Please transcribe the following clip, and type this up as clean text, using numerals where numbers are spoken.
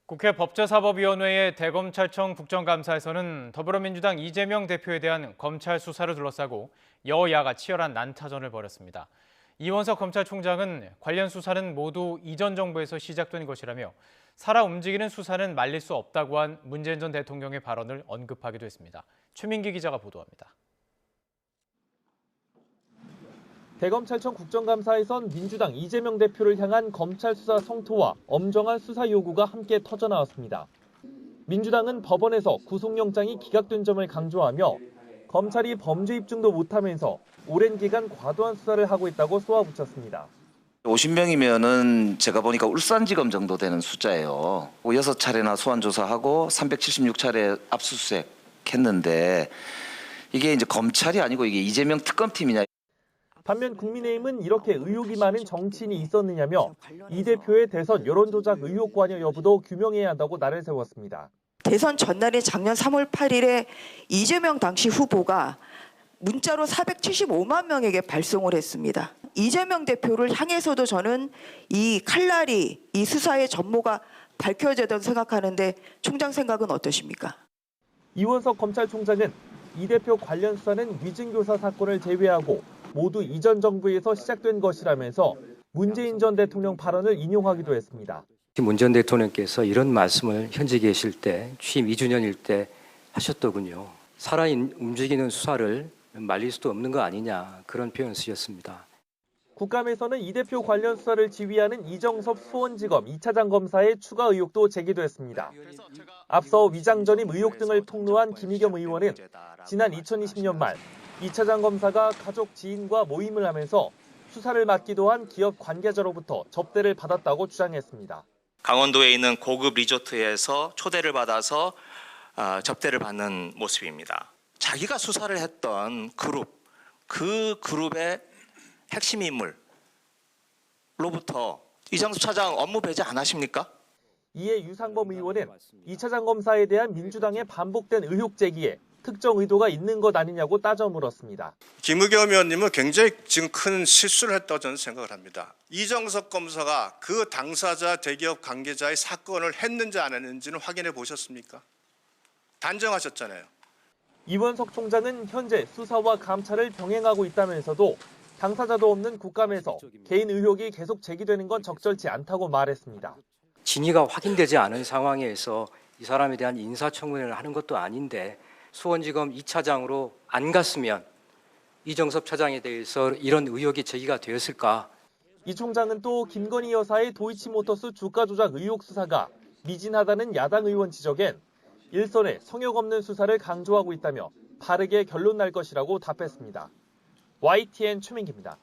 국회 법제사법위원회의 대검찰청 국정감사에서는 더불어민주당 이재명 대표에 대한 검찰 수사를 둘러싸고 여야가 치열한 난타전을 벌였습니다. 이원석 검찰총장은 관련 수사는 모두 이전 정부에서 시작된 것이라며 살아 움직이는 수사는 말릴 수 없다고 한 문재인 전 대통령의 발언을 언급하기도 했습니다. 최민기 기자가 보도합니다. 대검찰청 국정감사에선 민주당 이재명 대표를 향한 검찰 수사 성토와 엄정한 수사 요구가 함께 터져나왔습니다. 민주당은 법원에서 구속영장이 기각된 점을 강조하며 검찰이 범죄 입증도 못하면서 오랜 기간 과도한 수사를 하고 있다고 쏘아붙였습니다. 50명이면은 제가 보니까 울산지검 정도 되는 숫자예요. 6차례나 소환 조사하고 376차례 압수수색 했는데 이게 이제 검찰이 아니고 이게 이재명 특검팀이냐. 반면 국민의힘은 이렇게 의혹이 많은 정치인이 있었느냐며 이 대표의 대선 여론조작 의혹 관여 여부도 규명해야 한다고 날을 세웠습니다. 대선 전날인 작년 3월 8일에 이재명 당시 후보가 문자로 475만 명에게 발송을 했습니다. 이재명 대표를 향해서도 저는 이 칼날이 이 수사의 전모가 밝혀져야 생각하는데 총장 생각은 어떠십니까? 이원석 검찰총장은 이 대표 관련 수사는 위증교사 사건을 제외하고 모두 이전 정부에서 시작된 것이라면서 문재인 전 대통령 발언을 인용하기도 했습니다. 문 전 대통령께서 이런 말씀을 현재 계실 때 취임 2주년일 때 하셨더군요. 살아 움직이는 수사를 말릴 수도 없는 거 아니냐, 그런 표현을 쓰셨습니다. 국감에서는 이 대표 관련 수사를 지휘하는 이정섭 수원지검 2차장 검사의 추가 의혹도 제기됐습니다. 앞서 위장 전임 의혹 등을 폭로한 김의겸 의원은 지난 2020년 말 2차장 검사가 가족 지인과 모임을 하면서 수사를 맡기도 한 기업 관계자로부터 접대를 받았다고 주장했습니다. 강원도에 있는 고급 리조트에서 초대를 받아서 접대를 받는 모습입니다. 자기가 수사를 했던 그 그룹의 핵심 인물로부터 이정수 차장 업무 배제 안 하십니까? 이에 유상범 의원은 2차장 검사에 대한 민주당의 반복된 의혹 제기에 특정 의도가 있는 것 아니냐고 따져 물었습니다. 김의겸 의원님은 굉장히 지금 큰 실수를 했다고 저는 생각을 합니다. 이정석 검사가 그 당사자 대기업 관계자의 사건을 했는지 안 했는지는 확인해 보셨습니까? 단정하셨잖아요. 이원석 총장은 현재 수사와 감찰을 병행하고 있다면서도 당사자도 없는 국감에서 개인 의혹이 계속 제기되는 건 적절치 않다고 말했습니다. 진위가 확인되지 않은 상황에서 이 사람에 대한 인사청문회를 하는 것도 아닌데 수원지검 2차장으로 안 갔으면 이정섭 차장에 대해서 이런 의혹이 제기가 되었을까? 이 총장은 또 김건희 여사의 도이치모터스 주가 조작 의혹 수사가 미진하다는 야당 의원 지적엔 일선의 성역 없는 수사를 강조하고 있다며 바르게 결론 날 것이라고 답했습니다. YTN 최민기입니다.